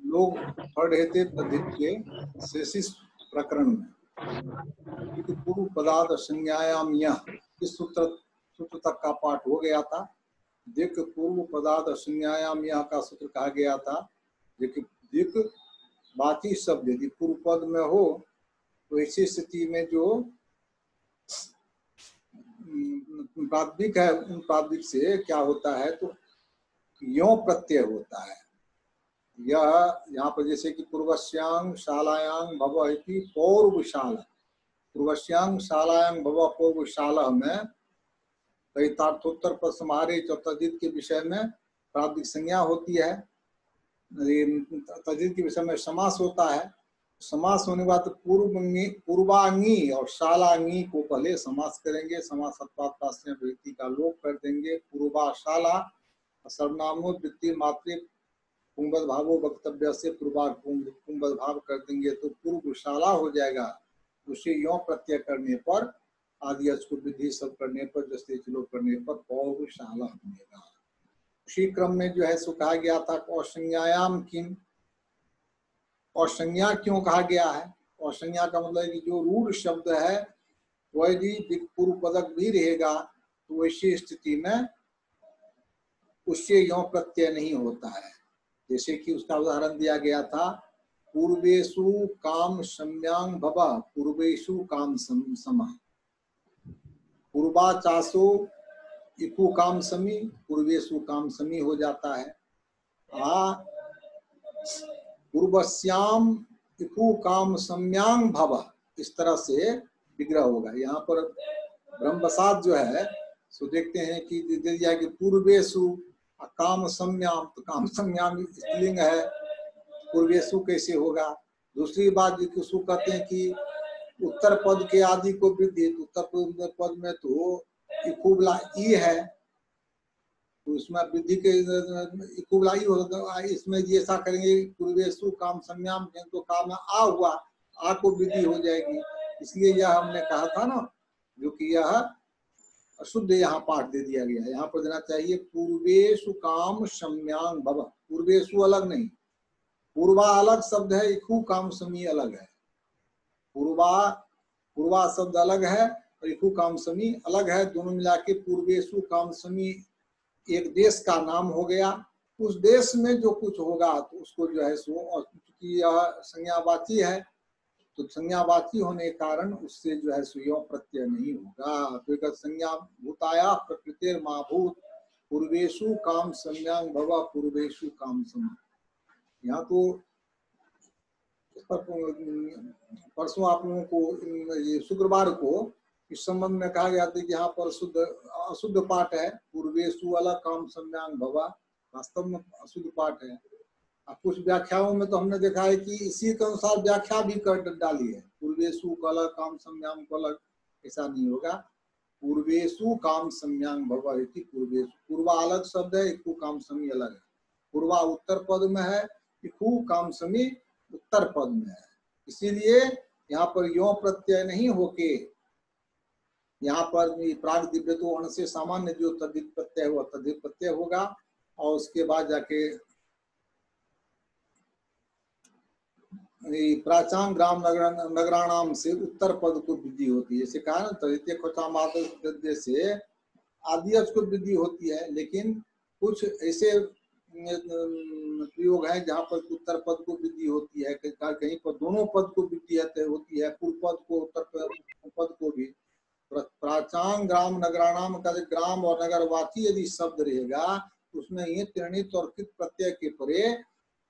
लोग पढ़ रहे थे तद्धित के शेषिस प्रकरण में पूर्व पदार्थ संज्ञायाम यह इस सूत्र तक का पाठ हो गया था। दिक पूर्व पदार्थ संज्ञायाम यह का सूत्र कहा गया था। दिक बाकी शब्द यदि पूर्व पद में हो तो ऐसी स्थिति में जो प्राथमिक है उन प्राथमिक से क्या होता है तो यों प्रत्यय होता है। यह यहाँ पर जैसे कि पूर्वस्यांग शालायांग भव इति पौर्वशाला, पूर्वस्यांग शालायांग भव पौर्वशाला में तैतार्थोत्तर पर समारे तद्धित के विषय में प्राथमिक संज्ञा होती है। तद्धित के विषय में समास होता है। समास होने के बाद पूर्वांगी और शालांगी को पहले समास करेंगे। समास वृत्ति का लोप कर देंगे। पूर्वाशाला सर्वनामो द्वितीय मात्रे पुंगवद भावो वक्तव्य से पुंगवद भाव कर देंगे तो पूर्वशाला हो जाएगा। उसे यों प्रत्यय करने पर आदि को विधि सब करने पर जैसे लोप करने पर पौर्वशाला बनेगा। उसी क्रम में जो है सो कहा गया था औसंज्ञायाम किम, और संज्ञा क्यों कहा गया है। और संज्ञा का मतलब कि जो रूढ़ शब्द है वह यदि पूर्व पदक भी रहेगा तो वैसी स्थिति में उससे यों प्रत्यय नहीं होता है। जैसे कि उसका उदाहरण दिया गया था पूर्वेषु काम सम्यांग भव पूर्वेषु काम सम, पूर्वाचासो इकु काम समी पूर्वेषु काम समी हो जाता है। पूर्वस्याम इकु काम सम्यांग भव इस तरह से विग्रह होगा। यहाँ पर ब्रह्मप्रसाद जो है सो देखते हैं कि दे दिया कि पूर्वेषु काम सम्याम, तो काम सम्याम स्त्रीलिंग है, पूर्वेषु कैसे होगा। दूसरी बात जो कहते हैं कि उत्तर पद के आदि को वृद्धि, उत्तर पद में तो इकुबला ई है तो उसमें वृद्धि के इकुबला ई होगा। इसमें ऐसा करेंगे पूर्वेषु काम सम्याम तो काम आ हुआ, आ को वृद्धि हो जाएगी। इसलिए यह हमने कहा था ना जो कि यह अशुद्ध यहाँ पाठ दे दिया गया है। यहाँ पर देना चाहिए पूर्वेषु काम सम्यांग भव। पूर्वेषु अलग नहीं, पूर्वा अलग शब्द है, इकु काम समी अलग है। पूर्वा शब्द अलग है और इकु काम समी अलग है। दोनों मिला के पूर्वेषु काम समी एक देश का नाम हो गया। उस देश में जो कुछ होगा तो उसको जो है सो, और क्योंकि यह संज्ञावाची है तो संज्ञावाची होने के कारण उससे जो है सुयों प्रत्यय नहीं होगा। तो संज्ञा भूताया प्रकृतिर माभूत पूर्वेषु काम सम्यांग भव पूर्वेषु काम सम। यहाँ तो परसों आप लोगों को ये शुक्रवार को इस संबंध में कहा गया था कि यहाँ पर शुद्ध अशुद्ध पाठ है। पूर्वेषु अलग काम सम्यांग भवा वास्तव में अशुद्ध पाठ है। अब कुछ व्याख्याओं में तो हमने देखा है कि इसी के अनुसार व्याख्या भी कर डाली है। पूर्वेषु को अलग काम सम्यांग को अलग, ऐसा नहीं होगा। पूर्वेषु काम सम्यांग भवा इति पूर्वेषु, पूर्वा अलग शब्द है, इकु काम समी अलग है। पूर्वा उत्तर पद में है, इकु काम समी उत्तर पद में है। इसीलिए यहाँ पर यों प्रत्यय नहीं होके यहाँ पर प्राग दिव्य तो अण से सामान्य जो तद्धित प्रत्यय हुआ तद्धित प्रत्यय होगा और उसके बाद जाके प्राचान ग्राम नगराणाम से उत्तर पद को वृद्धि होती है। जैसे कहा ना तद्धित खोचामाद्य से आदियज को वृद्धि होती है। लेकिन कुछ ऐसे प्रयोग है जहाँ पर उत्तर पद को वृद्धि होती है, कहीं पर दोनों पद को वृद्धि होती है, पूर्व पद को उत्तर पद को भी। प्राचान ग्राम नगराणाम का ग्राम और नगरवाची यदि शब्द रहेगा तो उसमें ये त्रणित और कृत प्रत्यय के परे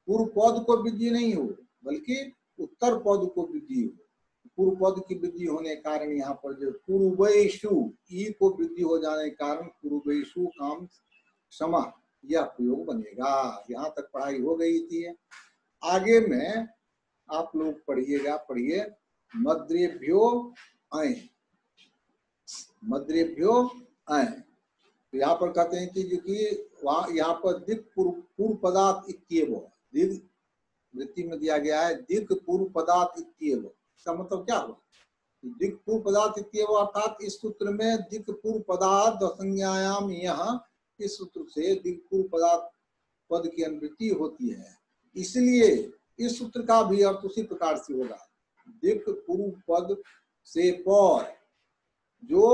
पूर्व पद को वृद्धि नहीं हो बल्कि उत्तर पद को वृद्धि हो। पूर्व पद की वृद्धि होने के कारण यहाँ पर जो पूर्वेषु ई को वृद्धि हो जाने के कारण पूर्वेषु काम समा यह प्रयोग बनेगा। यहाँ तक पढ़ाई हो गई थी। आगे में आप लोग पढ़िएगा, पढ़िए मद्रेभ्यो आए, मद्रेभ्यो आए। तो यहाँ पर कहते हैं कि जो कि वहाँ यहाँ पर दिक पूर्व पदार्थ इत्येव, दिक वृत्ति में दिया गया है दिक पूर्व पदार्थ इत्येव। इसका मतलब क्या हुआ? दिक पूर्व पदार्थ इत्येव अर्थात इस सूत्र में दिक पूर्व पदार्थ संज्ञायाम यहाँ इस सूत्र से दिक पूर्व पदार्थ पद की अनुवृत्ति होती है। इसलिए इस सूत्र का भी अर्थ उसी प्रकार से होगा। दिक् पूर्व पद से पर जो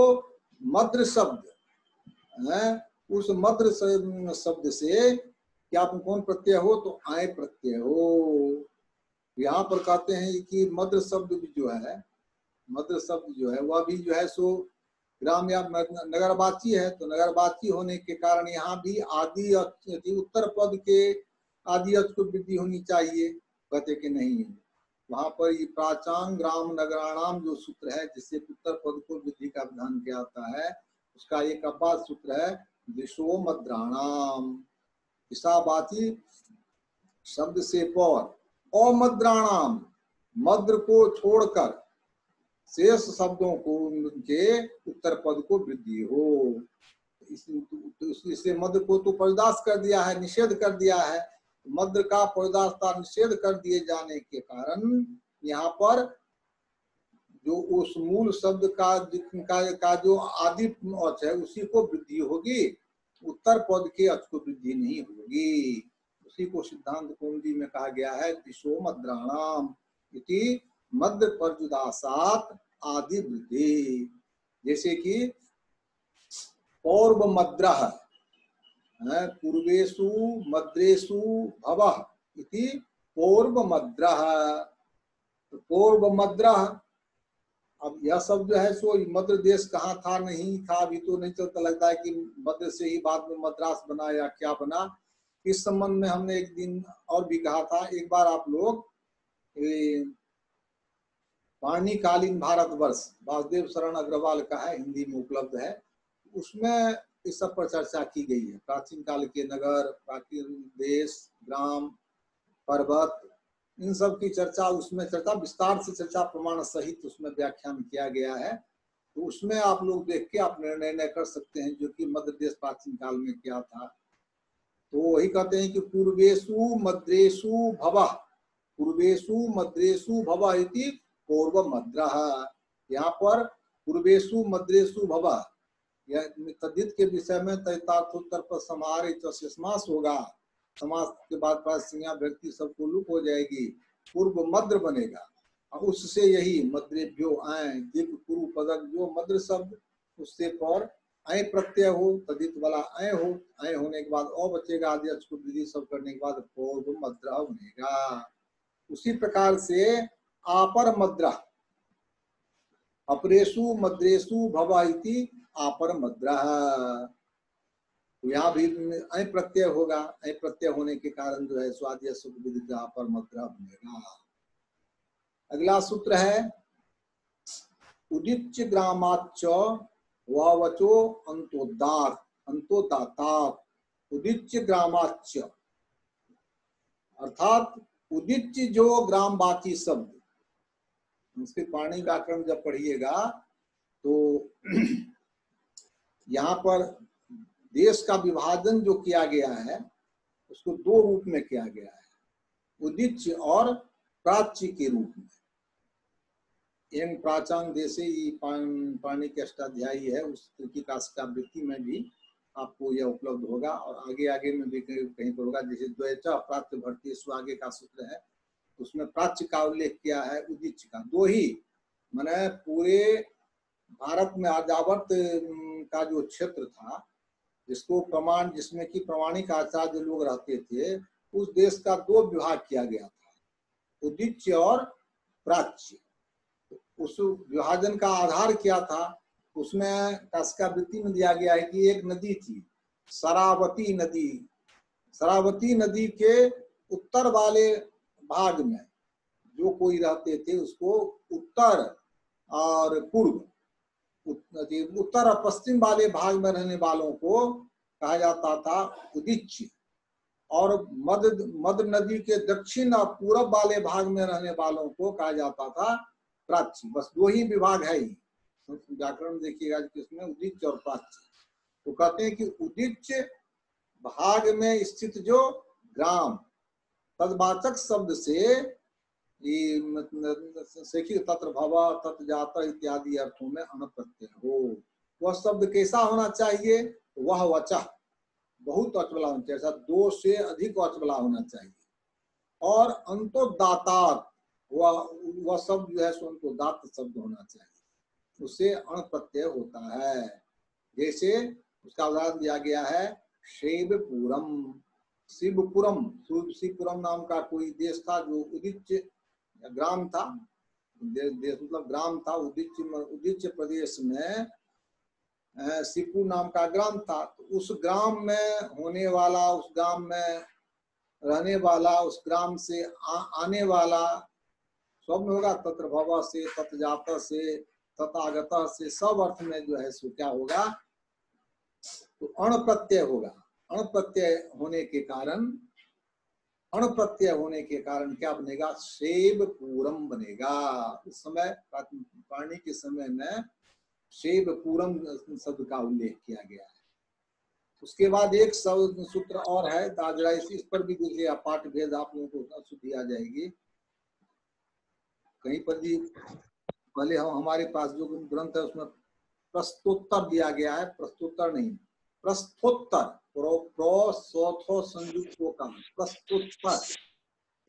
मद्र शब्द है, उस मद्र शब्द से क्या कौन प्रत्यय हो, तो आय प्रत्यय हो। यहाँ पर कहते हैं कि मद्र शब्द भी जो है, मद्र शब्द जो है वह भी जो है सो ग्राम या नगरवाची है, तो नगरवाची होने के कारण यहाँ भी आदि उत्तर पद के आदि अर्थ को वृद्धि होनी चाहिए। कहते कि नहीं, वहां पर ये प्राचांग ग्राम नगराणाम जो सूत्र है जिससे उत्तर पद को वृद्धि का विधान किया जाता है, उसका एक अपवाद सूत्र है दिशो मद्राणाम। ईसावाची शब्द से पर अमद्राणाम, मद्र को छोड़कर शेष शब्दों को के उत्तर पद को वृद्धि हो। इसलिए मद्र को तो परिदास कर दिया है, निषेध कर दिया है। मद्र का परिदासता निषेध कर दिए जाने के कारण यहाँ पर जो उस मूल शब्द का जो आदि अर्थ है उसी को वृद्धि होगी, उत्तर पद के अर्थ को वृद्धि नहीं होगी। उसी को सिद्धांत कौमुदी में कहा गया है दिशो मद्राणाम इति मद्र परजुदासात आदि वृद्धि। जैसे कि पौर्व मद्रः पूर्वेषु मद्रेषु भवः इति पौर्व मद्रः। पौर्व मद्रः, अब यह शब्द है सो मद्र देश कहाँ था नहीं था अभी तो नहीं चलता, लगता है कि मद्र से ही बाद में मद्रास बना या क्या बना। इस संबंध में हमने एक दिन और भी कहा था, एक बार आप लोग पाणिकालीन भारतवर्ष वासुदेव शरण अग्रवाल का है, हिंदी में उपलब्ध है, उसमें इस सब पर चर्चा की गई है। प्राचीन काल के नगर, प्राचीन देश, ग्राम, पर्वत, इन सब की चर्चा, उसमें चर्चा विस्तार से चर्चा प्रमाण सहित उसमें व्याख्यान किया गया है। तो उसमें आप लोग देख के आप निर्णय कर सकते हैं जो कि मध्य देश प्राचीन काल में क्या था। तो वही कहते हैं कि पूर्वेषु मद्रेषु भवः, पूर्वेषु मद्रेषु भवः इति पूर्व मद्रः। यहाँ पर पूर्वेषु मद्रेषु भवः, यह तद्धित के विषय में तैतार्थोत्तर पर समाहार समास होगा। समास के बाद प्रासंज्ञा व्यक्ति सबको लुप हो जाएगी, पूर्व मद्र बनेगा और उससे यही मद्रेभ्यो आय दिक पूर्व पदक जो मद्र शब्द उससे पर आय प्रत्यय हो, तदित वाला आय हो, आय होने के बाद अ बचेगा, आदि अक्ष को वृद्धि सब करने के बाद पूर्व मद्र बनेगा। उसी प्रकार से आपर मद्र, अपरेशु मद्रेशु भव इति आपर मद्र। यहाँ भी अय प्रत्यय होगा, अय प्रत्यय होने के कारण जो है स्वाद्य पर मद्रा बनेगा। अगला सूत्र है उदिच्य ग्रामाच्च वचो अंतोदात अंतोदातात। उदिच्य ग्रामाच्च अर्थात उदिच्य जो ग्रामवाची शब्द, उसके पाणिनि व्याकरण जब पढ़िएगा तो यहाँ पर देश का विभाजन जो किया गया है उसको दो रूप में किया गया है, उदिच्य और प्राच्य के रूप में। एवं प्राचांग देशे पाणिनि के अष्टाध्यायी है, उस का वृत्ति में भी आपको यह उपलब्ध होगा और आगे आगे में भी कहीं पर होगा। जैसे द्वैचा प्राच्य भरती आगे का सूत्र है, उसमें प्राच्य का उल्लेख किया है, उदिच्य का। दो ही माने पूरे भारत में आर्यावर्त का जो क्षेत्र था जिसको प्रमाण, जिसमें कि प्रमाणिक आचार्य लोग रहते थे, उस देश का दो विभाग किया गया था, उदिच्य और प्राच्य। उस विभाजन का आधार क्या था, उसमें कास्कावृत्ति में दिया गया है कि एक नदी थी शरावती नदी। शरावती नदी के उत्तर वाले भाग में जो कोई रहते थे उसको उत्तर और पूर्व, उत्तर और पश्चिम वाले भाग में रहने वालों को कहा जाता था उदिच्य, और मध्य नदी के दक्षिण और पूरब वाले भाग में रहने वालों को कहा जाता था प्राच्य। बस दो ही विभाग है ही, व्याकरण देखिएगा किसमें उदिच्य और प्राच्य। तो कहते हैं कि उदिच्य भाग में स्थित जो ग्राम तद्वाचक शब्द से तत्र भव तत्र जाता इत्यादि अर्थों में अनप्रत्यय हो। वह शब्द कैसा होना चाहिए, वह वचः, बहुत अचबला होना चाहिए, ऐसा 2 से अधिक अचबला होना चाहिए। और अंतोदातात वह शब्द जो है सो अंतोदात शब्द होना चाहिए, उससे अण प्रत्यय होता है। जैसे उसका उदाहरण दिया गया है शिवपुरम। शिवपुरम, शिवपुरम नाम का कोई देश था जो उदीच्य ग्राम था, देश मतलब ग्राम था। उदीच्य प्रदेश में शिवपुर नाम का ग्राम था। तो उस ग्राम में होने वाला, उस ग्राम में रहने वाला, उस ग्राम से आने वाला सब में होगा तत्र भव से, तत् जात से, तथागत से, सब अर्थ में जो है सो क्या होगा तो अण प्रत्यय होगा। अण प्रत्यय होने के कारण क्या बनेगा, सेब पूरम बनेगा। उस समय पाणि के समय में सेब पूरम शब्द का उल्लेख किया गया है। उसके बाद एक सूत्र और है दाजरा, इस पर भी देखिए पाठ भेद आप लोगों को शुद्धि आ जाएगी। कहीं पर भी पहले हमारे पास जो ग्रंथ है उसमें प्रस्तोत्तर दिया गया है, प्रस्तोत्तर नहीं, प्रस्थोत्तर, प्रो संयुक्त का प्रस्तोत्तर।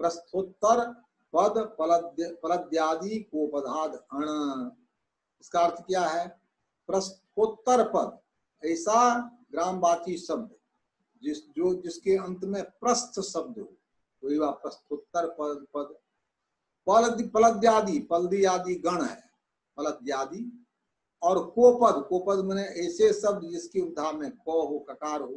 प्रस्थोत्तर पद पलद्यादि को पदाद अण। इसका अर्थ क्या है, प्रस्थोत्तर पद ऐसा ग्रामवाची शब्द जिसके अंत में प्रस्थ शब्द हो, वही वह प्रस्थोत्तर पद। पलद्यादि, पलदी आदि गण है पलद्यादि। और कोपद, कोपद माने ऐसे शब्द जिसकी उद्धा में क हो, ककार हो।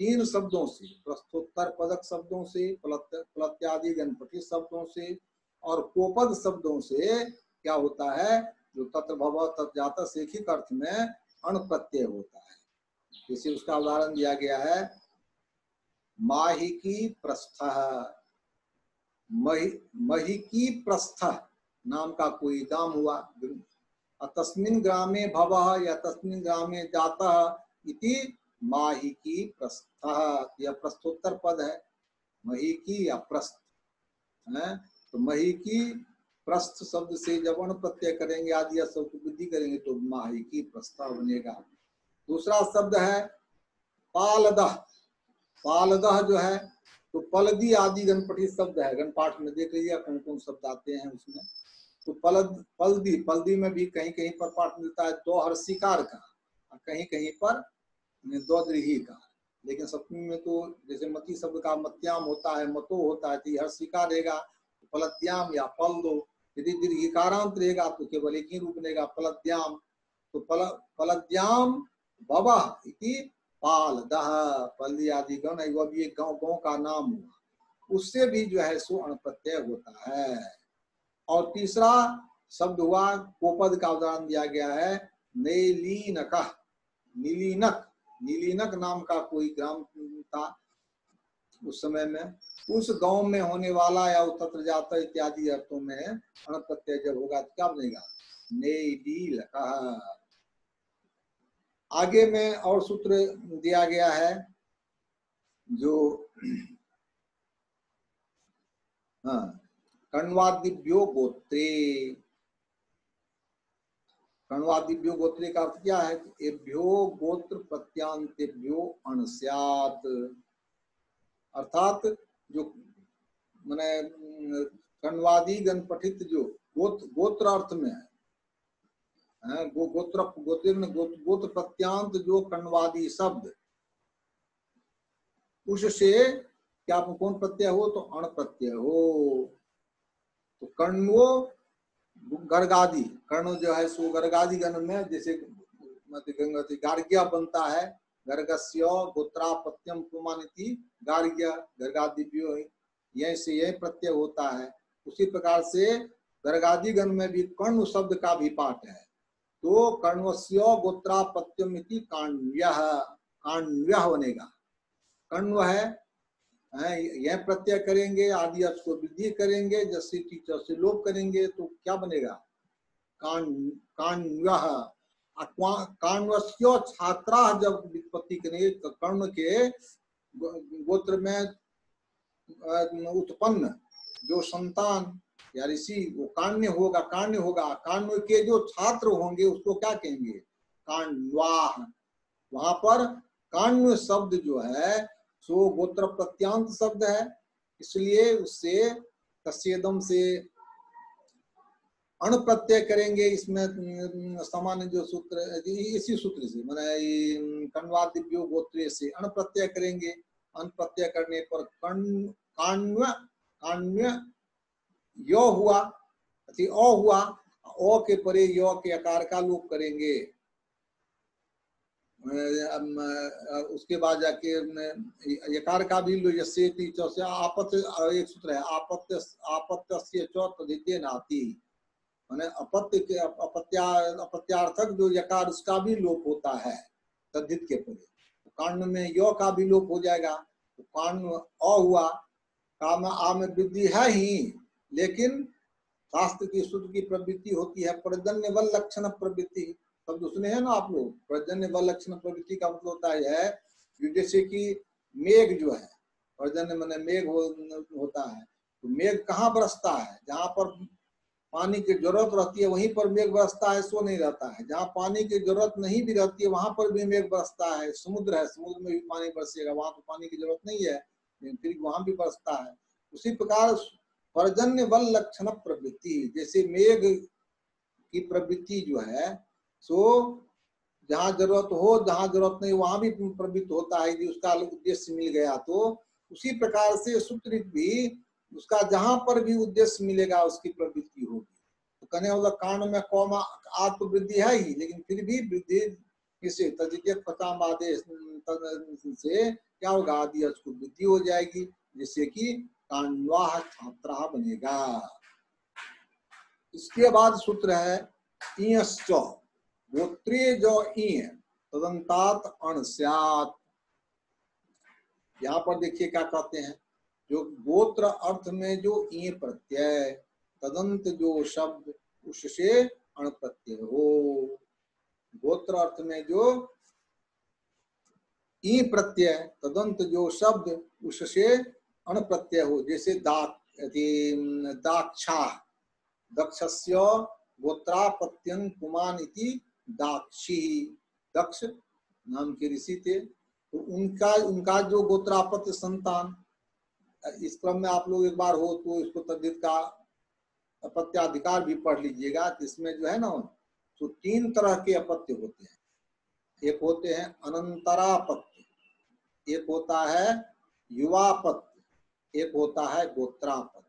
3 शब्दों से, प्रस्थोत्तर पदक शब्दों से, पलत्यादि गणपति शब्दों से और कोपद शब्दों से क्या होता है, जो तत्र भव तत् जात से एक ही अर्थ में अण प्रत्यय होता है। जैसे उसका उदाहरण दिया गया है माहिकी प्रस्थ। महिकी प्रस्थ नाम का कोई गांव हुआ, तस्मिन् ग्रामे भवः या तस्मिन् ग्रामे जातः इति माहिकी प्रस्थ। यह प्रस्थोत्तर पद है, महिकी या प्रस्थ है। तो महिकी प्रस्थ शब्द से जब अण प्रत्यय करेंगे आदि शब्द की वृद्धि करेंगे तो माहिकी प्रस्थ बनेगा। दूसरा शब्द है पालदह। पालदह जो है तो पलदी आदि गणपति शब्द है, गणपाठ में देख लीजिए कौन कौन शब्द आते हैं उसमें। तो पलदी, पलदी में भी कहीं कहीं पर पाठ मिलता है दो हर्षिकार का, कहीं कहीं पर दो दीर्घी का। लेकिन सप्तमी में तो जैसे मती शब्द का मत्याम होता है, मतो होता है, तो हर्षिकार रहेगा पलद्याम या पल दो। यदि दीर्घिकारांत रहेगा तो केवल एक ही रूप बनेगा पलद्याम। तो पलद्याम भवः इति पालदह, पल्ली आदि गण, वह भी एक गांव का नाम हुआ, उससे भी जो है सो अण प्रत्यय होता है। और तीसरा शब्द हुआ कोपद का उदाहरण दिया गया है नीलीनक। नीलीनक, नीलीनक नाम का कोई ग्राम था उस समय में, उस गांव में होने वाला या तत्र जाता इत्यादि अर्थों में अण प्रत्यय जब होगा तो क्या बनेगा, नीलीलक। आगे में और सूत्र दिया गया है जो कण्वादिभ्यो गोत्रे। कण्वादिभ्यो गोत्रे का अर्थ क्या है, एभ्यो गोत्र प्रत्यांतेभ्यो अण स्यात्। अर्थात जो माने कण्वादि गण पठित जो गोत्र अर्थ में है, गोत्र प्रत्यांत जो कण्वादि शब्द, उससे क्या कौन प्रत्यय हो तो अण प्रत्यय हो। तो कर्णो गर्गादि, कर्ण जो है सो गर्गादि गण में जैसे गार्ग्य बनता है, गर्गस्य गोत्रापत्यम पुमानिति गार्ग्य गर्गादिभ्यो, यह से यह प्रत्यय होता है। उसी प्रकार से गर्गादि गण में भी कर्ण शब्द का भी पाठ है। तो कर्णवस्य गोत्रापत्यम इति काण्व्यः, काण्व्यः बनेगा। कण्व है, यह प्रत्यय करेंगे आदि अर्थ को वृद्धि करेंगे, जैसे टीचर से लोप करेंगे तो क्या बनेगा, काण्व्यः। काण्वस्य छात्रा जब व्युत्पत्ति करेंगे तो कर्ण के गोत्र में उत्पन्न जो संतान या ऋषि वो काण्य होगा, काण्य होगा। काण्य के जो छात्र होंगे उसको क्या कहेंगे, काण्वाः। वहां पर काण्व शब्द जो है सो गोत्र प्रत्यांत शब्द है, इसलिए उससे कस्येदम से अण प्रत्यय करेंगे। इसमें सामान्य जो सूत्र इसी सूत्र से मैंने कण्वादिभ्यो गोत्रे से अण प्रत्यय करेंगे। अण प्रत्यय करने पर काण्व काण्व यो हुआ, ओ हुआ, ओ के परे यो के आकार का लोप करेंगे। उसके बाद जाके यकार का भी लो, यस्य आपत्य, एक सूत्र है आपत्य आपत्य तदिते नाति, माने अपत्य के अपत्यार्थक जो यकार उसका भी लोप होता है तद्धित के परे। तो काण्ड में यो का भी लोप हो जाएगा, तो काण्ड अ हुआ। काम आ में वृद्धि है ही, लेकिन शास्त्र की सूत्र की प्रवृत्ति होती है पर्जन्य बल लक्षण प्रवृत्ति। शब्द सुने हैं ना आप लोग, पर्जन्य बल लक्षण प्रवृत्ति का मतलब होता है जैसे कि मेघ जो है, पर्जन्य माने मेघ होता है, तो मेघ कहाँ बरसता है? जहाँ पर पानी की जरूरत रहती है वहीं पर मेघ बरसता है, सो नहीं रहता है। जहाँ पानी की जरूरत नहीं भी रहती है वहां पर भी मेघ बरसता है। समुद्र है, समुद्र में भी पानी बरसेगा, वहां तो पानी की जरूरत नहीं है लेकिन फिर वहां भी बरसता है। उसी प्रकार पर्जन्य बल लक्षण प्रवृत्ति, जैसे मेघ की प्रवृत्ति जो है सो जहाँ जरूरत हो, जहाँ जरूरत नहीं वहां भी प्रवृत्त होता है, यदि उसका उद्देश्य मिल गया तो। उसी प्रकार से सूत्र भी उसका जहां पर भी उद्देश्य मिलेगा उसकी प्रवृत्ति होगी। तो कहने वाला कांड में कौमा आत्म वृद्धि है ही, लेकिन फिर भी वृद्धि किसे आदेश से क्या होगा? आदि को वृद्धि हो जाएगी, जिससे कि कांडवाह छात्रा बनेगा। इसके बाद सूत्र है ईयश्च, गोत्रे जो ईय तदंतात अणस्यात्। यहाँ पर देखिए क्या कहते हैं, जो गोत्र अर्थ में जो ई प्रत्यय तदंत जो शब्द उससे अण प्रत्यय हो। गोत्र अर्थ में जो ई प्रत्यय तदंत जो शब्द उससे अण प्रत्यय हो, जैसे दाक्षा, दक्षस्य गोत्रापत्यं पुमान इति दाक्षी, दक्ष नाम के ऋषि थे, तो उनका जो गोत्रापत्य संतान, इस क्रम में आप लोग एक बार हो तो इसको तद्धित का अपत्याधिकार भी पढ़ लीजिएगा। इसमें जो है ना तो 3 तरह के अपत्य होते हैं। एक होते हैं अनंतरापत्य, एक होता है युवापत्य, एक होता है गोत्रापत्य।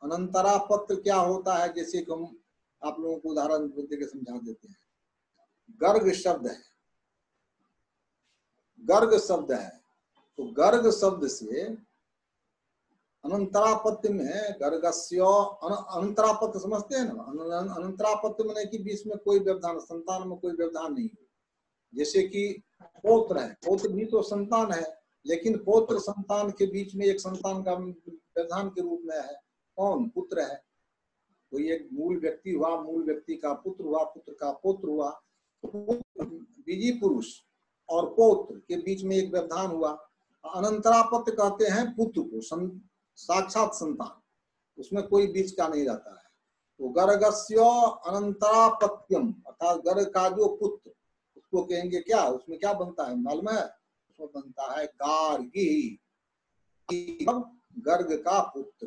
अनंतरापत्य क्या होता है, जैसे कि हम आप लोगों को उदाहरण देकर समझा देते हैं। गर्ग शब्द है, गर्ग शब्द है, तो गर्ग शब्द से अनंतरापत्य में गर्गस्य अनंतरापत्य समझते हैं ना। अनंतरापत्य में कि बीच में कोई व्यवधान, संतान में कोई व्यवधान नहीं हो। जैसे कि पौत्र है, पौत्र भी तो संतान है, लेकिन पौत्र संतान के बीच में एक संतान का व्यवधान के रूप में है, कौन? पुत्र है। कोई एक मूल व्यक्ति हुआ, मूल व्यक्ति का पुत्र हुआ, पुत्र का पौत्र हुआ, बीजी पुरुष और पौत्र के बीच में एक व्यवधान हुआ। अनंतरापत्य कहते हैं पुत्र को, साक्षात संतान, उसमें कोई बीच का नहीं रहता है। तो गर्गस्य अनंतरापत्यम, अर्थात गर्ग का जो पुत्र, उसको कहेंगे क्या? उसमें क्या बनता है मालूम है? उसमें बनता है गार्गी। गर्ग का पुत्र,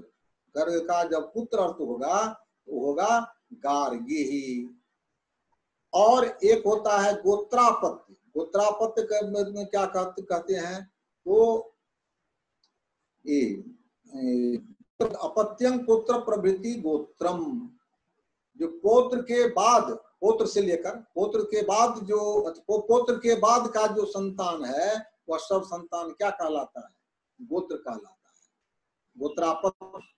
गर्ग का जब पुत्र अर्थ होगा तो होगा गार्गी ही। और एक होता है गोत्रापत्य। गोत्रापत्य में क्या कहते हैं तो अपत्यं पुत्र प्रभृति गोत्रम, जो पोत्र के बाद, पोत्र से लेकर पोत्र के बाद जो पोत्र के बाद का जो संतान है वह सब संतान क्या कहलाता है? गोत्र कहलाता है, गोत्रापत्य।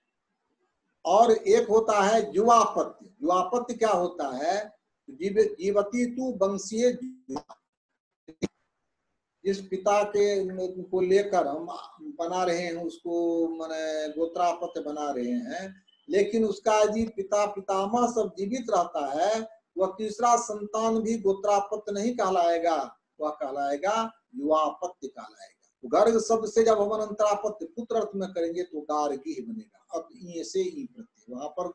और एक होता है युवापत्य। युवापत्य क्या होता है? जीवती तू वंशीय, जिस पिता के को लेकर हम बना रहे हैं उसको माने गोत्रापत्य बना रहे हैं, लेकिन उसका यदि पिता पितामह सब जीवित रहता है वह तीसरा संतान भी गोत्रापत्य नहीं कहलाएगा, वह कहलाएगा युवापत्य कहलाएगा। तो गर्ग शब्द से जब हम अनंतरापत्य पुत्र अर्थ में करेंगे तो गार्गी ही बनेगा। अब ई से ई प्रत्यय, वहां पर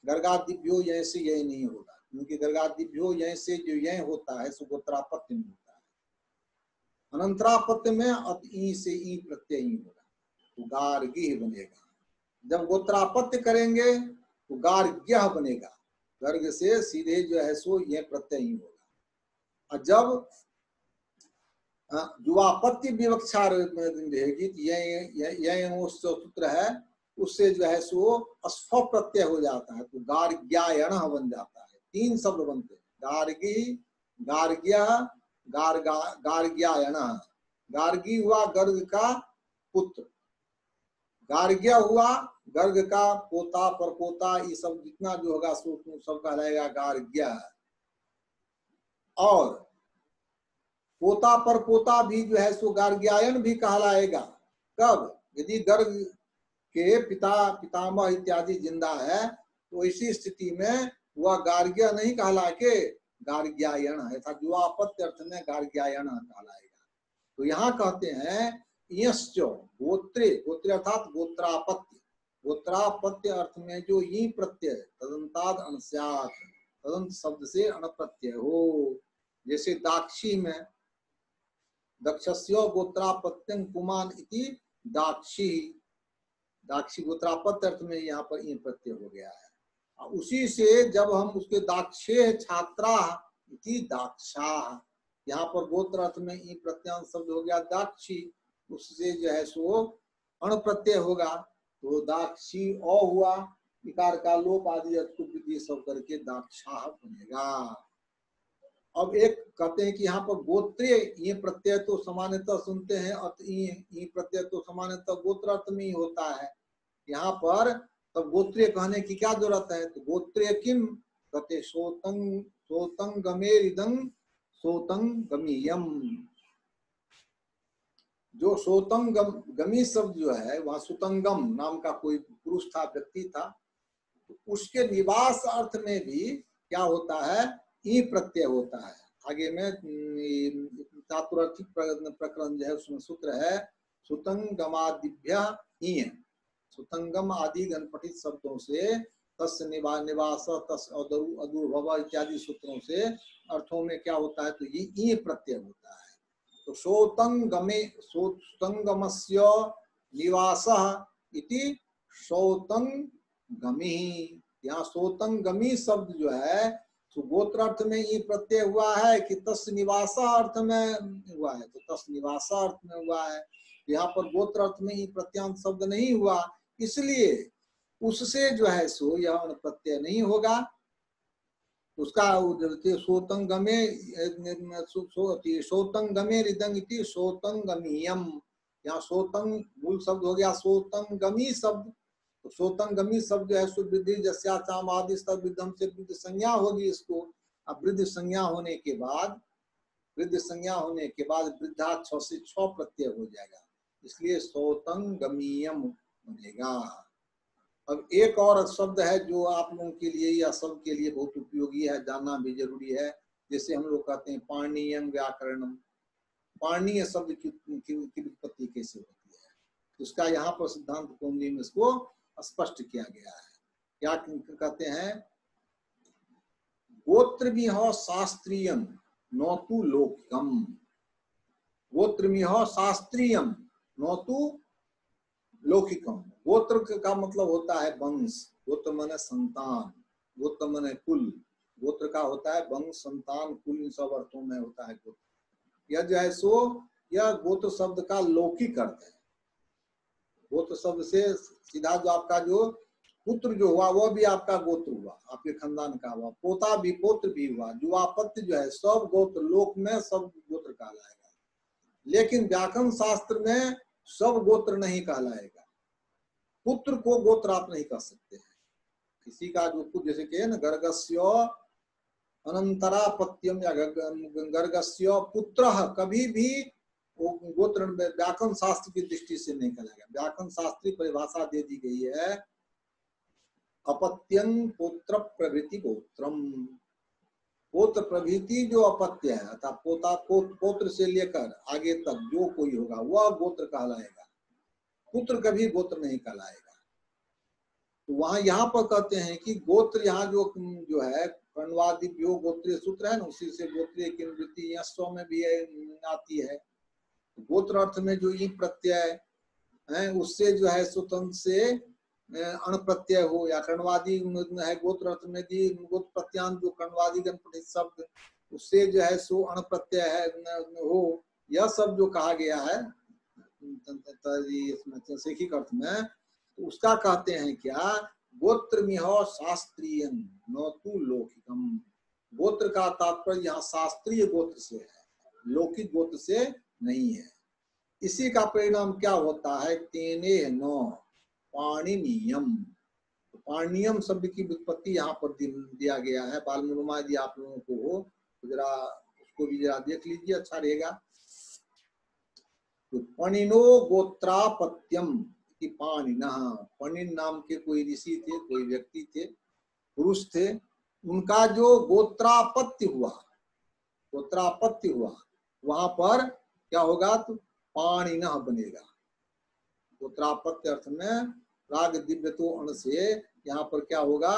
गर्गादिभ्यो यह से यह नहीं होगा, क्योंकि गर्गादिभ्यो यह से जो यह होता है सो गोत्रापत्य में होता है। अनंतरापत्य में अत ई से ई प्रत्यय ही होगा, तो गार्गी बनेगा। जब गोत्रापत्य करेंगे तो गार्ग्य बनेगा, गर्ग से सीधे जो है सो यह प्रत्यय ही होगा। और जब जुवापत्य विवक्षा रहेगी तो यह सूत्र है, उससे जो है सो अस्फ प्रत्यय हो जाता है, तो गार्ग्यायण बन जाता है। 3 शब्द बनते हैं, गार्गी, गार्ग्य, गार्ग्यायण। गार्गी हुआ गर्ग का पुत्र, गार्ग्य हुआ गर्ग का पोता परपोता, ये सब जितना जो होगा सब कहलाएगा गार्ग्य। और पोता परपोता भी जो है सो गार्ग्यायन भी कहलाएगा। कब? यदि गर्ग के पिता पितामह इत्यादि जिंदा है तो इसी स्थिति में वह गार्ग्य नहीं कहला के गार्ग्यायन है, था जुवापत्य अर्थ में गार्ग्यायन कहलाएगा। तो यहाँ कहते हैं यश्च गोत्रे, गोत्रे अर्थात गोत्रापत्य, गोत्रापत्य अर्थ में जो ई प्रत्यय तदंताद अनस्यात्, तदंत शब्द से अनप्रत्यय हो। जैसे दाक्षी में दक्षस्य गोत्रापत्यं पुमान इति दाक्षी, दाक्षी गोत्रापत्य अर्थ में यहाँ पर ई प्रत्यय हो गया है। उसी से जब हम उसके दाक्षे छात्रा इति दाक्षा, यहाँ पर गोत्र अर्थ में ई प्रत्यांत शब्द हो गया दाक्षी, उससे जो है सो अण प्रत्यय होगा, तो दाक्षी अ हुआ, इकार का लोप आदि वृद्धि सब करके दाक्षा बनेगा। अब एक कहते हैं कि यहाँ पर गोत्रे ये प्रत्यय तो सामान्यतः सुनते हैं, ये प्रत्यय तो सामान्यतः गोत्र अर्थ में ही होता है। यहाँ पर तब गोत्रीय कहने की क्या जरूरत है? तो गोत्रीय किम कहते, सोतंग सोतंगमेरिदं सोतंगमीयम। जो सोतंगमी शब्द जो है वहाँ सुतंगम नाम का कोई पुरुष था, व्यक्ति था, तो उसके निवास अर्थ में भी क्या होता है? ई प्रत्यय होता है। आगे में चातुर्थिक प्रकरण जो है उसमें सूत्र है सुतंगमादिभ्य ई, सुतंगम आदि गणपठित शब्दों से तस् निवास तस् अदुर्भव इत्यादि सूत्रों से अर्थों में क्या होता है? तो ये ई प्रत्यय होता है। तो सोतंगमे सोतंगमस्य निवासः इति सोतंगमी, यहाँ सोतंगमी शब्द जो है तो गोत्र अर्थ में ये प्रत्यय हुआ है कि तस् निवासा अर्थ में हुआ है? तो तस् निवासा अर्थ में हुआ है, यहाँ पर गोत्र अर्थ में ये प्रत्यांत शब्द नहीं हुआ, इसलिए उससे जो है सो यह प्रत्यय नहीं होगा। उसका सोतंगमे सोतंगमे रिदंग इति सोतंगमीयम, यहाँ सोतंग मूल शब्द हो गया सोतंगमी शब्द, तो सोतंगमी शब्द जो है सुवृद्धि जस्याचाम आदि विद्धम से वृद्धि संज्ञा होगी इसको। अब वृद्धि संज्ञा होने के बाद वृद्धा छ से छ प्रत्यय हो जाएगा, इसलिए सोतंगमीयम बनेगा। अब एक और शब्द है जो आप लोगों के लिए या सब के लिए बहुत उपयोगी है, जानना भी जरूरी है। जैसे हम लोग कहते हैं पाणिनीयम व्याकरणम, पाणिनीय शब्द की उत्पत्ति कैसे होती है, उसका यहाँ पर सिद्धांत कौमुदी में इसको स्पष्ट किया गया है। क्या कहते हैं? गोत्रमिह शास्त्रीयम नोतु लौकिकम, गोत्रमिह शास्त्रीयम नोतु लौकिकम। गोत्र का मतलब होता है वंश, गोत्र माने संतान, गोत्र माने कुल, गोत्र का होता है वंश संतान कुल, इन सब अर्थों में होता है गोत्र। यह जो है सो यह गोत्र शब्द का लौकिक अर्थ है। गोत्र शब्द से सीधा जो आपका जो पुत्र जो हुआ वह भी आपका गोत्र हुआ, आपके खानदान का हुआ, पोता भी पौत्र भी हुआ। जुवापत्य जो है सब गोत्र, लोक में सब गोत्र कहलाएगा, लेकिन व्याकरण शास्त्र में सब गोत्र नहीं कहलाएगा। पुत्र को गोत्र आप नहीं कह सकते हैं। किसी का जो कुछ जैसे कि न गर्गस्य अनंतरापत्यम या गर्गस्य पुत्र, कभी भी वो गोत्र व्याकरण शास्त्र की दृष्टि से नहीं कहलाएगा। व्याकरण शास्त्रीय परिभाषा दे दी गई है अपत्यं पुत्र प्रभृति गोत्रम। पोत्र प्रभृति जो अपत्य है अर्थात पोता पोत्र से लेकर आगे तक जो कोई होगा वह गोत्र कहलाएगा, पुत्र कभी गोत्र नहीं कहलाएगा। तो वहां यहाँ पर कहते हैं कि गोत्र यहाँ जो है कण्वादिभ्यो गोत्रीय सूत्र है ना, उसी से गोत्रीय की वृत्ति यहाँ स्व में भी आती है। गोत्र अर्थ में जो ई प्रत्यय है उससे जो है स्वतंत्र से अण प्रत्यय हो, या कर्णवादी है गोत्र अर्थ में दी गोत्र प्रत्यांत जो कर्णवादी गणपति शब्द उससे जो है सो अण प्रत्यय है हो, यह सब जो कहा गया है शैखिक अर्थ में, तो उसका कहते हैं क्या, गोत्र मिह शास्त्रीय न तु लौकिकम। गोत्र का तात्पर्य यहाँ शास्त्रीय गोत्र से है, लौकिक गोत्र से नहीं है। इसी का परिणाम क्या होता है, तेने न पाणिनियम। तो पाणिनियम शब्द की व्युत्पत्ति यहाँ पर दिया गया है। बाल मुनुमा यदि आप लोगों को हो तो जरा उसको भी जरा देख लीजिए, अच्छा रहेगा। तो पणिनो गोत्रापत्यम कि पाणिनः, पणिन नाम के कोई ऋषि थे, कोई व्यक्ति थे, पुरुष थे, उनका जो गोत्रापत्य हुआ, गोत्रापत्य हुआ, वहां पर क्या होगा, तो पाणिनः बनेगा। गोत्रापत्य अर्थ में राग दिव्यतो अण से यहाँ पर क्या होगा,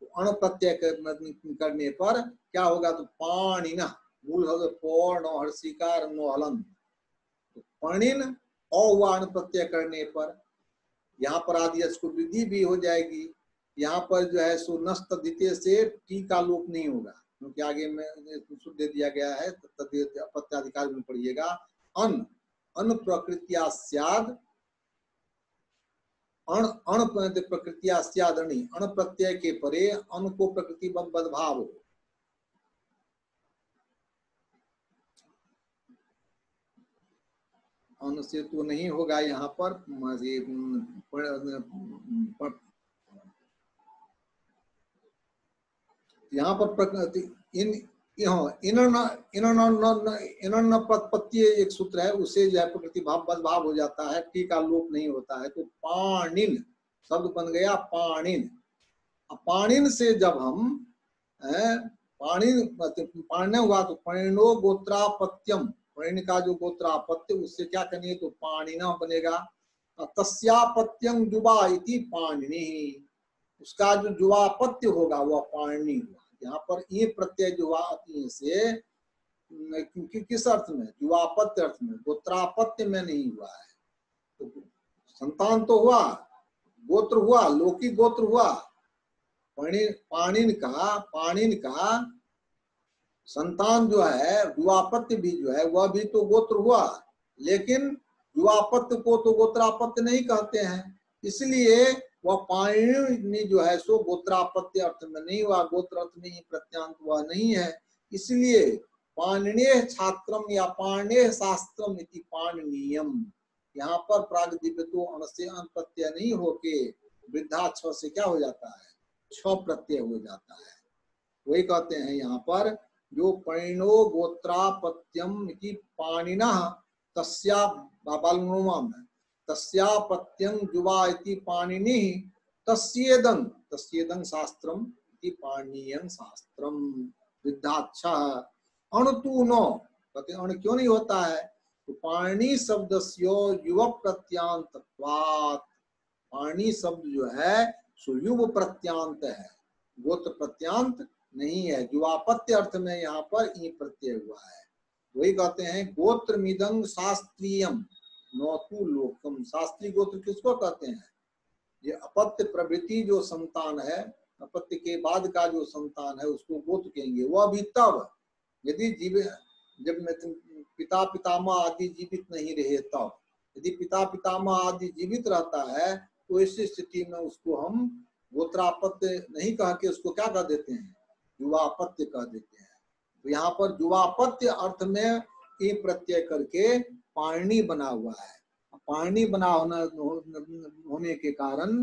तो अण प्रत्यय करने पर क्या होगा, तो पाणिनः, मूल पौर नौ हर्षिकार नौ हलन, तो पणिन और अण प्रत्यय करने पर यहाँ पर आदि को वृद्धि भी हो जाएगी। यहाँ पर जो है सो नस्त द्वितीय से टी का लोप नहीं होगा, क्योंकि आगे में शुद्ध दे दिया गया है, प्रत्याधिकार में पढ़िएगा। अन अन प्रकृतिया स्याद, अण अण प्रकृतिया स्यादणी, अण प्रत्यय के परे अन को प्रकृति बदभाव हो। अन से तो नहीं होगा यहाँ पर, यहाँ पर प्रकृति इन प्रत्यय एक सूत्र है, उससे जो है प्रकृति भाव बदभाव हो जाता है, टी का लोप नहीं होता है, तो पाणिन शब्द बन गया पाणिन। पाणिन से जब हम पाणिन हुआ तो पणिनो गोत्रापत्यम, पणिन का जो गोत्रापत्य उससे क्या करेंगे, तो पाणिना बनेगा। तस्यापत्यं जुबा इति पाणिनि, उसका जो जुवापत्य होगा वह पाणिनि हुआ। यहाँ पर ये प्रत्यय जो हुआ से किस अर्थ में, जुवापत्य अर्थ में, गोत्रापत्य में नहीं हुआ है। तो संतान तो हुआ, गोत्र हुआ, लौकिक गोत्र हुआ, पाणिन का संतान जो है, जुवापत्य भी जो है वह भी तो गोत्र हुआ, लेकिन जुवापत्य को तो गोत्रापत्य नहीं कहते हैं, इसलिए वह पाणिनि जो है सो गोत्रापत्य अर्थ में नहीं हुआ, गोत्र अर्थ में ही प्रत्यांत हुआ नहीं है। इसलिए पाणिनेय छात्रम या पाणिनेय शास्त्रम इति पाणिनीयम, यहाँ पर प्रागदिव्यतो अण से अण प्रत्यय नहीं होके वृद्धा छ से क्या हो जाता है, छ प्रत्यय हो जाता है। वही कहते हैं यहाँ पर, जो पणिनो गोत्रापत्यम इति पाणिनः तस्या बालमुनुमाम तस्यापत्यं जुवा इति पाणिनिः तस्येदं, तस्येदं शास्त्रम इति पाणिनीयं शास्त्रम वृद्धाच्छः। अण तु नो, कहते अण क्यों नहीं होता है, तो पाणिनि शब्दस्यो युव प्रत्यांतत्वात्, पाणिनि शब्द जो है सुयुव प्रत्यांत है, गोत्र प्रत्यांत नहीं है। जुवापत्य अर्थ में यहाँ पर ई प्रत्यय हुआ है। वही कहते हैं गोत्र मिदं शास्त्रीयम नौतु लोकम, शास्त्रीय गोत्र किसको कहते हैं, ये अपत्य प्रवृत्ति जो संतान है, अपत्य के बाद का जो संतान है उसको गोत्र कहेंगे। वह भी तब यदि जब पिता पितामह आदि जीवित नहीं रहे तब, यदि पिता पितामह आदि जीवित रहता है तो इस स्थिति में उसको हम गोत्रापत्य नहीं कह के उसको क्या कह देते हैं, जुवापत्य कह देते हैं। तो यहाँ पर जुवापत्य अर्थ में ई प्रत्यय करके पाणिनि बना हुआ है। पाणिनि बना होने के कारण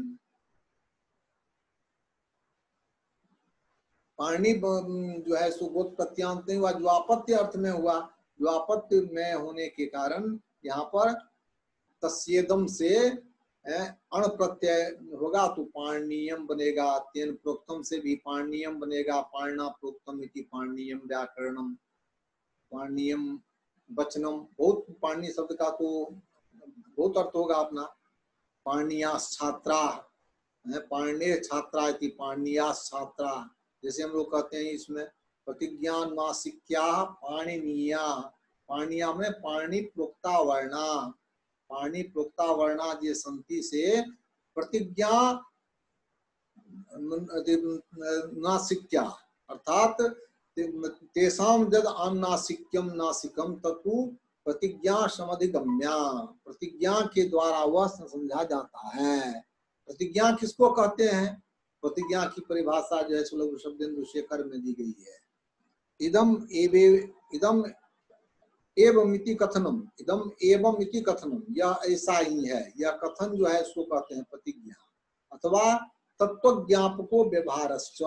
पाणिनि जो है सो गोत्र प्रत्यांत नहीं हुआ, जुवापत्य अर्थ में हुआ। जुवापत्य में होने के कारण यहाँ पर तस्येदम से अण प्रत्यय होगा तो पाणिनीयम बनेगा। तेन प्रोक्तम से भी पाणिनीयम बनेगा, पाणिना प्रोक्तम इति पाणिनीयम व्याकरणम, पाणिनीयम वचनम। बहुत पाणिनि शब्द का तो बहुत अर्थ होगा अपना। पाणिनीयास छात्रा, पाणिनेय छात्रा इति पाणिनीयास छात्रा, जैसे हम लोग कहते हैं इसमें प्रतिज्ञान मासिक्या पाणिनीया, पाणिया में पाणि प्रोक्ता वर्णा, पाणि प्रोक्ता वर्णा जे संति से प्रतिज्ञा नासिक्या, अर्थात तेषां जद अन्नासिक्यम नासिकम ततु प्रतिज्ञा समधिगम्या, प्रतिज्ञा के द्वारा वह समझा जाता है। प्रतिज्ञा किसको कहते हैं? प्रतिज्ञा की परिभाषा जो है सुलभ शब्देन्दु शेखर में दी गई है। इदम एवं इति कथनम, इदम एवं इति कथनम, यह ऐसा ही है, यह कथन जो है इसको कहते हैं प्रतिज्ञा। अथवा तत्व ज्ञापको व्यवहारश्च,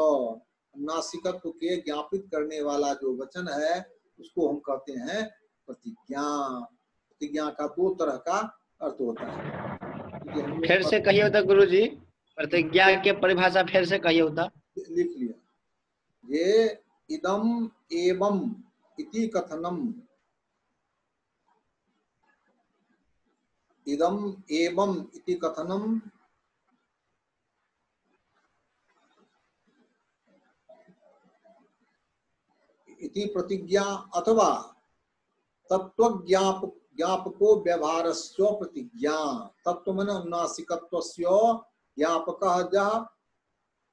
नासिकत्व के ज्ञापित करने वाला जो वचन है उसको हम कहते हैं प्रतिज्ञा। प्रतिज्ञा का दो तरह का अर्थ होता है। फिर से कहिए होता गुरु जी, प्रतिज्ञा के परिभाषा फिर से कहिए होता। लिख लिया, ये इदम एवं इति कथनम, इदम एवं इति कथनम इति प्रतिज्ञा अथवा तत्व ज्ञापको व्यवहारस्य प्रतिज्ञा। तत्व मन नासिकत्वस्य ज्ञापकः जः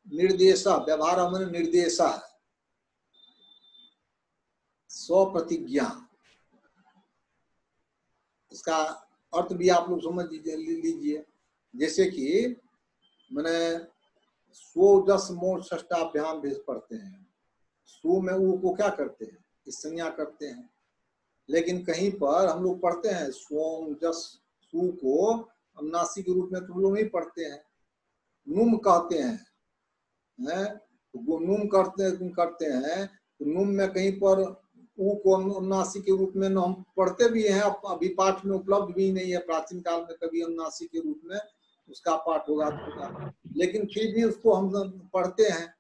निर्देशः, व्यवहार मन निर्देशः, स्व प्रतिज्ञा। इसका अर्थ भी आप लोग समझ लीजिए। जैसे कि मैंने सो जस मोर षष्ठाभ्याम भेज पढ़ते हैं, सु में ऊ को क्या करते हैं? इस संज्ञा करते हैं। लेकिन कहीं पर हम लोग पढ़ते हैं सोम जस सु को अनुनासिक के रूप में तो लोग नहीं पढ़ते हैं, नुम कहते हैं, तो नुम करते हैं तो नुम में कहीं पर ऊ को अनुनासिक के रूप में हम पढ़ते भी हैं, अभी पाठ में उपलब्ध भी नहीं है। प्राचीन काल में कभी अनुनासिक के रूप में उसका पाठ होगा तो, लेकिन फिर भी उसको हम पढ़ते हैं।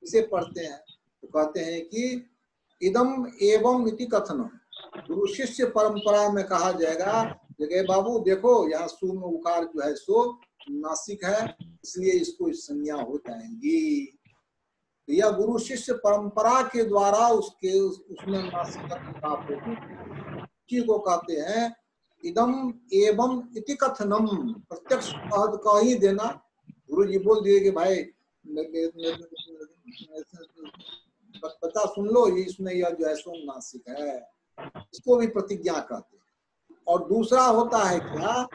इसे पढ़ते हैं तो कहते हैं कि इदम एवं इति कथनम। गुरु शिष्य परंपरा में कहा जाएगा जगह बाबू देखो यहाँ सु में उकार जो है सो नासिक है, इसलिए इसको इस संज्ञा हो जाएंगी। तो यह गुरु शिष्य परंपरा के द्वारा उसमें नासिकत्व को कहते हैं इदम एवं इति कथनम। प्रत्यक्ष कह ही देना, गुरु जी बोल दिए कि भाई बता सुन लो, ये इसमें यह जो है सो नासिक है, इसको भी प्रतिज्ञा कहते हैं। और दूसरा होता है क्या,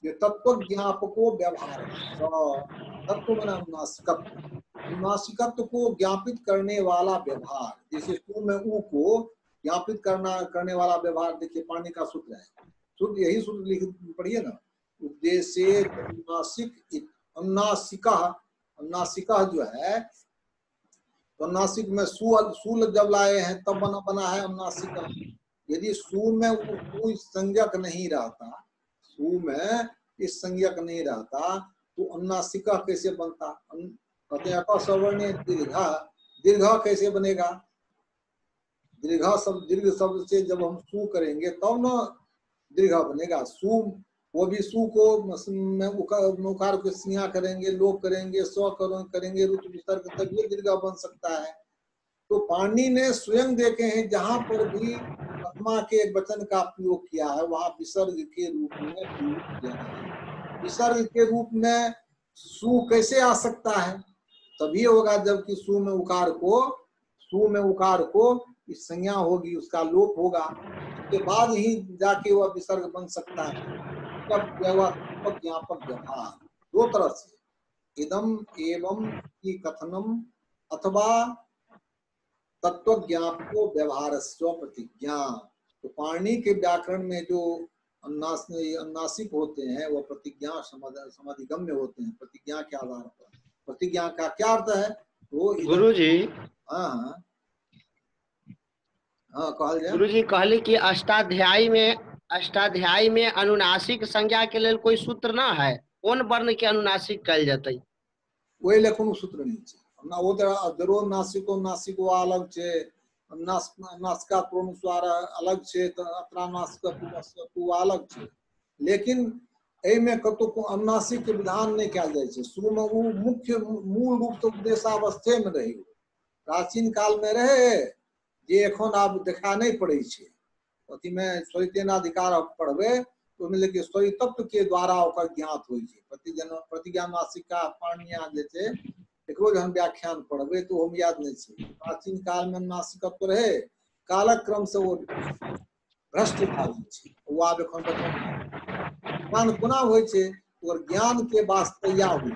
ये तत्व ज्ञापको व्यवहार, तत्व में नासिकत्व को ज्ञापित करने वाला व्यवहार। जैसे सु में ऊ को ज्ञापित करने वाला व्यवहार, देखिए पानी का सूत्र है, सूत्र यही सूत्र लिख पढ़िए ना, जैसे अन्नासिका जो है, तो नासिक में सूल जब लाए हैं तब बना है अन्नासिका। यदि सु में कोई संज्ञक नहीं रहता, सु में इस संज्ञक नहीं रहता तो अन्नासिका कैसे बनता? कहते हैं असवर्णीय दीर्घ कैसे बनेगा? दीर्घ शब्द से जब हम सु करेंगे तब न दीर्घ बनेगा। सु वो भी सु को उकार को संज्ञा करेंगे, लोप करेंगे, स्व करेंगे, रुच विसर्ग, तब ये दीर्घ बन सकता है। तो पाणिनि ने स्वयं देखे हैं जहां पर भी आत्मा के वचन का प्रयोग किया है वहां विसर्ग के रूप में प्रयोग किया है। विसर्ग के रूप में सु कैसे आ सकता है? तभी होगा जबकि सु में उकार को इस संज्ञा होगी, उसका लोप होगा, उसके बाद ही जाके वह विसर्ग बन सकता है। ज्ञापक व्यवहार दो तरह से, इदम एवं की कथनम अथवा तत्व ज्ञापको व्यवहारस्य प्रतिज्ञा। तो पाणिनि के व्याकरण में जो अन्नासिक होते हैं वह प्रतिज्ञा समाधिगम्य होते हैं, प्रतिज्ञा के आधार पर। प्रतिज्ञा का क्या अर्थ है? तो गुरु जी, हाँ कहल जाए, गुरु जी कहली कि अष्टाध्यायी में अनुनासिक संज्ञा के लिए कोई सूत्र ना है, कौन वर्ण के अनुनासिक कल जाते? वही लेखन सूत्र नहीं है ना, वो जरूर नासिको अलग छे, नासिका अनुस्वार अलग छे, तो अत्रा नासिक अलग छे। लेकिन एमे कतो अनुनासिक के विधान नहीं कल जाए छे। शुरू में वो मुख्य मूल रूप से उपदेशावस्थे में रही, प्राचीन काल में रहे, जे एखन आब देखा नहीं पड़े छे। अथी में स्वरितेनाधिकार पढ़बे तो मिले कि स्वरी तत्व के द्वारा ओकर ज्ञात होइ छै। प्रतिज्ञा नासिका पाणिया जे छै एकरो जहन व्याख्यान पढ़बे तो हम याद नहीं छै। प्राचीन काल में नासिकत्व रहे, कालक्रम से वो भ्रष्ट भए गेल छै। ओ आब एखन ज्ञान कोना होइ छै, ओकर ज्ञान के वास्ते या होइ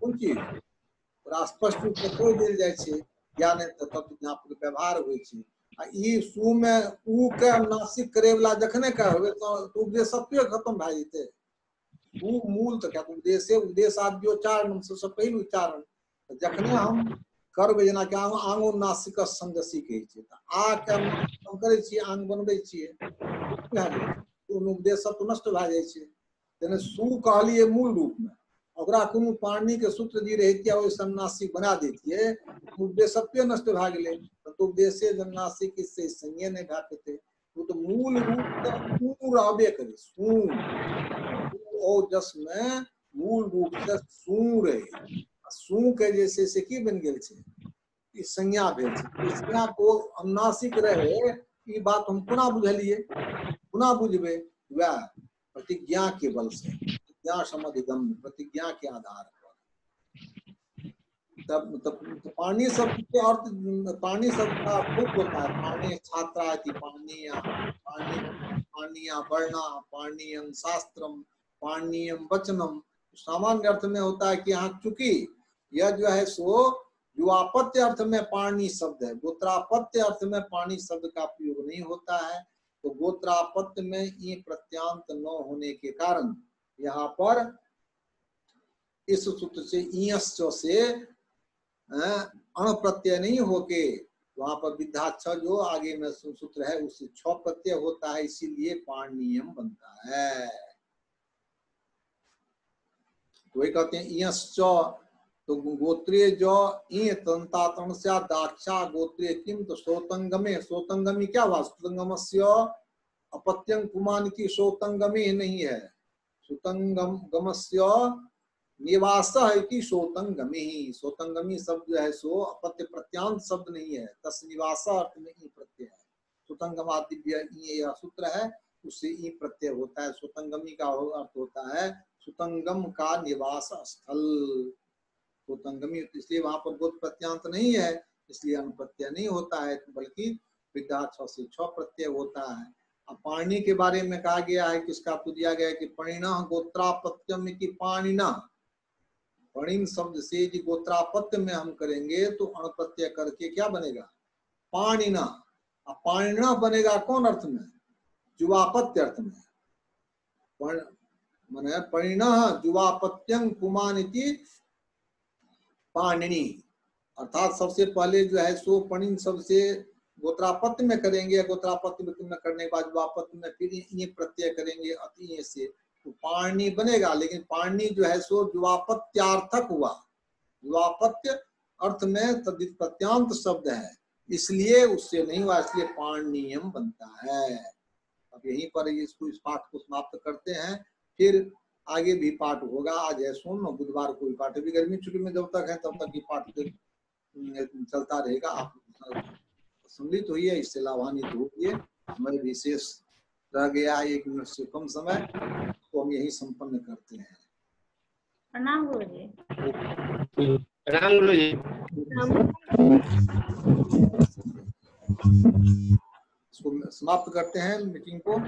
कोन चीज ओकरा स्पष्ट रूप से कहि देल जाइ छै, ज्ञान तत्व ज्ञापक व्यवहार होइ छै। आ ई सु में उ के नासिक करे वाला जखने का होबे तो उपदेशत्वे खत्म भए जेतै। उ मूल तो क्या उपदेशे उपदेश आद्य उच्चारण सबसे पहिल उच्चारण जखने हम करबै, जेना कि आंगो नासिक संगसी कहै छै त आ के हम करै छी आंग बनबै छियै भए गेलै, उपदेशत्व नष्ट भए जाइ छै। तेने सु कहलिए मूल रूप में ओकरा कोनो पाणिनि के सूत्र जी रहितियै ओहि सन्नासिक बना देतियै, उपदेशत्वे नष्ट भए गेलै। तो उपदेशे जन्नासिक इससे संज्ञा नहीं भए पेतै। वो तो मूल रूप से सु रहबे करे, सु और जस में मूल रूप से सु रहे, सु के जैसे से की बन गेल छै ई संज्ञा भेल छै। ई संज्ञा को अनुनासिक रहे ई बात हम कोना बुझलिए, कोना बुझबे वह प्रतिज्ञा के बल से, प्रतिज्ञा समधिगम्य, प्रतिज्ञा के आधार पर। तब पाणिनि शब्द के अर्थ, पाणिनि शब्द का बहुत होता है। पाणिनि छात्रा थी, पाणिनीय वर्णा, पाणिनीयम शास्त्रम, पाणिनीयम वचनम। सामान्य अर्थ में होता है कि यहाँ चूंकि यह जो है सो युवापत्य अर्थ में पाणिनि शब्द है, गोत्रापत्य अर्थ में पाणिनि शब्द का प्रयोग नहीं होता है। तो गोत्रापत्य में ई प्रत्यांत न होने के कारण यहाँ पर इस सूत्र से ईयश्च से अण प्रत्यय नहीं होके वहां पर विद्धा छ जो आगे में सूत्र है उससे छ प्रत्यय होता है, इसीलिए पाणिनीयम बनता है। तो वही कहते हैं ईयश्च, तो गोत्रे जो ई तंता तणस्या दाक्षा गोत्रे किम, तो श्रोतंगमे, श्रोतंगमी क्या हुआ, श्रोतंगमस्य अपत्यं पुमान की श्रोतंगमी नहीं है, श्रोतंगमस्य निवास है कि श्रोतंगमी। श्रोतंगमी शब्द जो है सो अपत्य प्रत्यांत शब्द नहीं है, तस् निवास अर्थ में ई प्रत्यय है। श्रोतंगमा दिव्य यह सूत्र है, उससे ई प्रत्यय होता है। श्रोतंगमी का अर्थ होता है श्रोतंगम का निवास स्थल, श्रोतंगमी। इसलिए वहां पर गोत्र प्रत्यांत नहीं है, इसलिए अनुप्रत्यय नहीं होता है, बल्कि विद्या छ से छ प्रत्यय होता है। अब पाणिनि के बारे में कहा गया है, किसका तो दिया गया है कि परिणा गोत्रापत्यम की पाणिना, पणिन शब्द से यदि गोत्रापत्य में हम करेंगे तो अणप्रत्यय करके क्या बनेगा, पाणिना। अब पाणिना बनेगा कौन अर्थ में, जुवापत्य अर्थ में। माने परिणा जुवापत्यं पुमानिति पाणिनि, अर्थात सबसे पहले जो है सो पणिन शब्द से गोत्रापत्य में करेंगे, गोत्रापत्य में करने के बाद जुवापत्य में फिर ये प्रत्यय करेंगे अति से, तो पाणिनि बनेगा। लेकिन पाणिनि जो है सो जुवापत्यार्थक हुआ, जुवापत्य अर्थ में तद्धित प्रत्यांत शब्द है, इसलिए उससे नहीं हुआ, इसलिए पाणिनीयम बनता है। अब यहीं पर इसको इस पाठ को समाप्त करते हैं, फिर आगे भी पाठ होगा। आज है सोम, बुधवार को पाठ, भी गर्मी छुट्टी में जब तक है तब तक ये पाठ चलता रहेगा। आप सम्मिलित होइए, इससे लाभान्वित होइए। हमें विशेष रह गया 1 मिनट से कम समय, तो हम यही संपन्न करते हैं। प्रणाम गुरुजी। प्रणाम गुरुजी। इसको समाप्त करते हैं मीटिंग को।